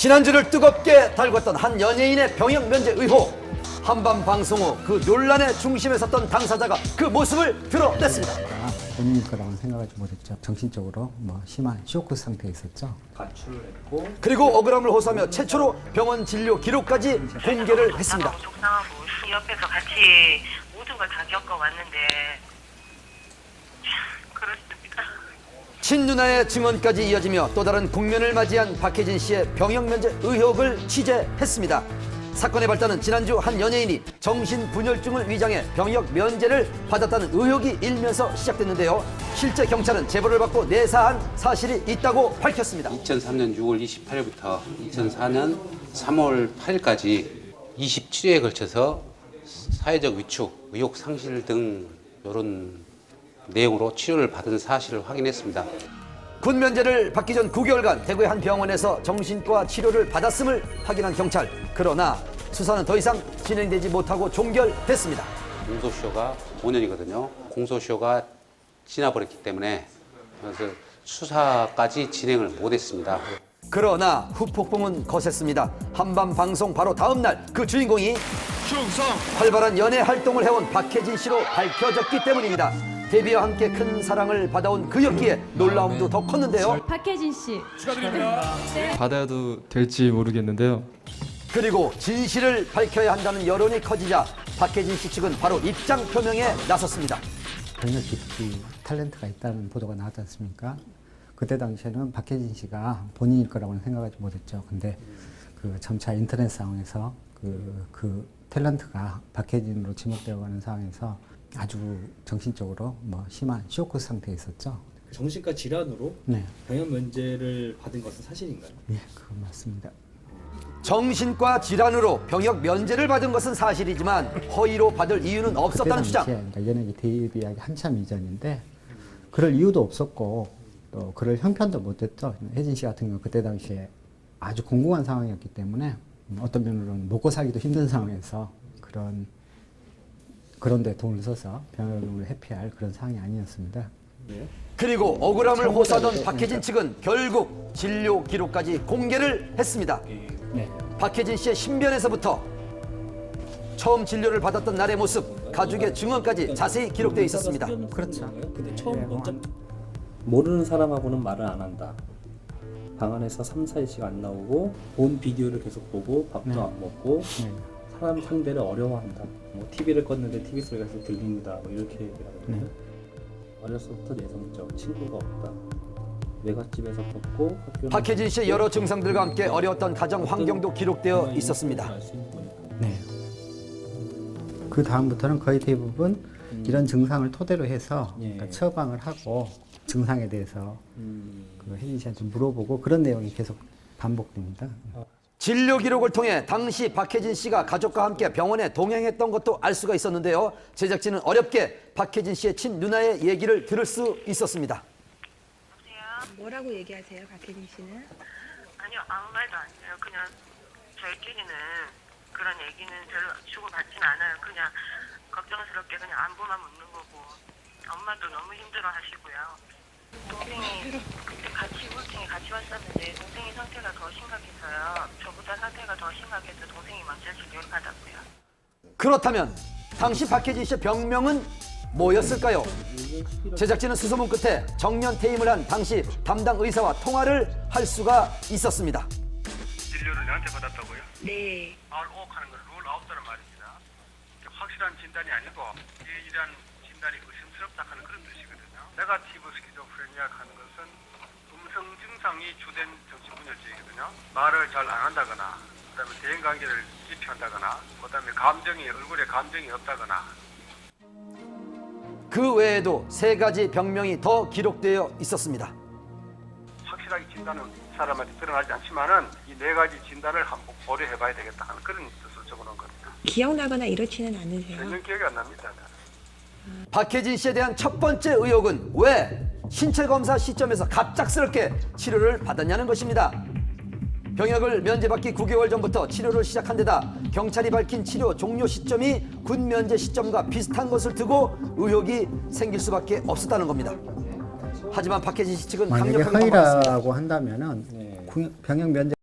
지난주를 뜨겁게 달궜던 한 연예인의 병역 면제 의혹. 한밤 방송 후 그 논란의 중심에 섰던 당사자가 그 모습을 드러냈습니다. 본인일 거라고는 생각하지 못했죠. 정신적으로 심한 쇼크 상태에 있었죠. 가출을 했고 그리고 억울함을 호소하며 최초로 병원 진료 기록까지 공개를 했습니다. 속상하고 옆에서 같이 모든 걸 다 겪어왔는데 참 그렇습니다. 친누나의 증언까지 이어지며 또 다른 국면을 맞이한 박혜진 씨의 병역 면제 의혹을 취재했습니다. 사건의 발단은 지난주 한 연예인이 정신분열증을 위장해 병역 면제를 받았다는 의혹이 일면서 시작됐는데요. 실제 경찰은 제보를 받고 내사한 사실이 있다고 밝혔습니다. 2003년 6월 28일부터 2004년 3월 8일까지 27회에 걸쳐서 사회적 위축, 의욕 상실 등 이런 내용으로 치료를 받은 사실을 확인했습니다. 군 면제를 받기 전 9개월간 대구의 한 병원에서 정신과 치료를 받았음을 확인한 경찰. 그러나 수사는 더 이상 진행되지 못하고 종결됐습니다. 공소시효가 5년이거든요. 공소시효가 지나버렸기 때문에 그래서 수사까지 진행을 못했습니다. 그러나 후폭풍은 거셌습니다. 한밤 방송 바로 다음 날 그 주인공이 활발한 연애 활동을 해온 박혜진 씨로 밝혀졌기 때문입니다. 데뷔와 함께 큰 사랑을 받아온 그였기에 놀라움도 더 컸는데요. 박혜진 씨 받아도 될지 모르겠는데요. 그리고 진실을 밝혀야 한다는 여론이 커지자 박혜진 씨 측은 바로 입장 표명에 나섰습니다. 병역 기피 탤런트가 있다는 보도가 나왔지 않습니까? 그때 당시에는 박혜진 씨가 본인일 거라고는 생각하지 못했죠. 근데 그 점차 인터넷 상황에서 그 탤런트가 박혜진으로 지목되어 가는 상황에서 아주 정신적으로 심한 쇼크 상태에 있었죠. 정신과 질환으로 네. 병역 면제를 받은 것은 사실인가요? 예, 그건 맞습니다. 정신과 질환으로 병역 면제를 받은 것은 사실이지만 허위로 받을 이유는 없었다는 주장. 그러니까 연예계 데뷔하기 한참 이전인데 그럴 이유도 없었고 또 그럴 형편도 못했죠. 혜진 씨 같은 경우 그때 당시에 아주 공공한 상황이었기 때문에 어떤 면으로는 먹고 살기도 힘든 상황에서 그런 데 돈을 써서 병역을 회피할 그런 상황이 아니었습니다. 네. 그리고 억울함을 호소하던 박혜진 측은 결국 진료 기록까지 공개를 했습니다. 네. 박혜진 씨의 신변에서부터 처음 진료를 받았던 날의 모습, 가족의 증언까지 자세히 기록되어 있었습니다. 그렇죠. 근데 처음 먼저 모르는 사람하고는 말을 안 한다. 방 안에서 3, 4일씩 안 나오고 본 비디오를 계속 보고 밥도 네. 안 먹고 네. 사람 상대를 어려워한다. TV를 껐는데 TV 소리가 계속 들립니다. 이렇게 얘기하거든요. 네. 어렸을 때부터 내성적, 친구가 없다. 외갓집에서 컸고 학교는 박혜진 씨의 여러 증상들과 함께 어려웠던 가정 환경도 기록되어 있었습니다. 알수 있는 거니까. 네. 그 다음부터는 거의 대부분 이런 증상을 토대로 해서 예. 그러니까 처방을 하고 증상에 대해서 그 혜진 씨한테 물어보고 그런 내용이 계속 반복됩니다. 진료 기록을 통해 당시 박혜진 씨가 가족과 함께 병원에 동행했던 것도 알 수가 있었는데요. 제작진은 어렵게 박혜진 씨의 친누나의 얘기를 들을 수 있었습니다. 뭐라고 얘기하세요, 박혜진 씨는? 아니요 아무 말도 안 해요. 그냥 저희끼리는 그런 얘기는 별로 주고받지는 않아요. 그냥 걱정스럽게 그냥 안부만 묻는 거고 엄마도 너무 힘들어 하시고요. 동생이 그때 같이 우울증이 같이 왔었는데 동생이 상태가 더 심각해서요. 저보다 상태가 더 심각해서 동생이 먼저 진료를 받았고요. 그렇다면 당시 박혜진 씨의 병명은 뭐였을까요? 제작진은 수소문 끝에 정면 퇴임을 한 당시 담당 의사와 통화를 할 수가 있었습니다. 진료를 내한테 받았다고요? 네. R5 하는 건 룰 아웃다는 말입니다. 확실한 진단이 아니고 이러한 진단이 의심스럽다 하는 그런 뜻이거든요. 네거티브 스키조프레니아 하는 것은 음성 증상이 주된 정신분열증이거든요. 말을 잘 안 한다거나 그다음에 대인관계를 기피한다거나 그다음에 얼굴에 감정이 없다거나 그 외에도 3가지 병명이 더 기록되어 있었습니다. 확실하게 진단은 사람한테 드러나지 않지만은 이 4가지 진단을 한번 고려해봐야 되겠다 하는 그런 뜻을 적어놓은 겁니다. 기억나거나 이렇지는 않으세요? 전혀 기억이 안 납니다. 박혜진 씨에 대한 첫 번째 의혹은 왜 신체 검사 시점에서 갑작스럽게 치료를 받았냐는 것입니다. 병역을 면제받기 9개월 전부터 치료를 시작한 데다 경찰이 밝힌 치료 종료 시점이 군 면제 시점과 비슷한 것을 두고 의혹이 생길 수밖에 없었다는 겁니다. 하지만 박혜진 씨 측은 만약에 강력하게 반박했습니다. 허위라고 한다면은 병역 면제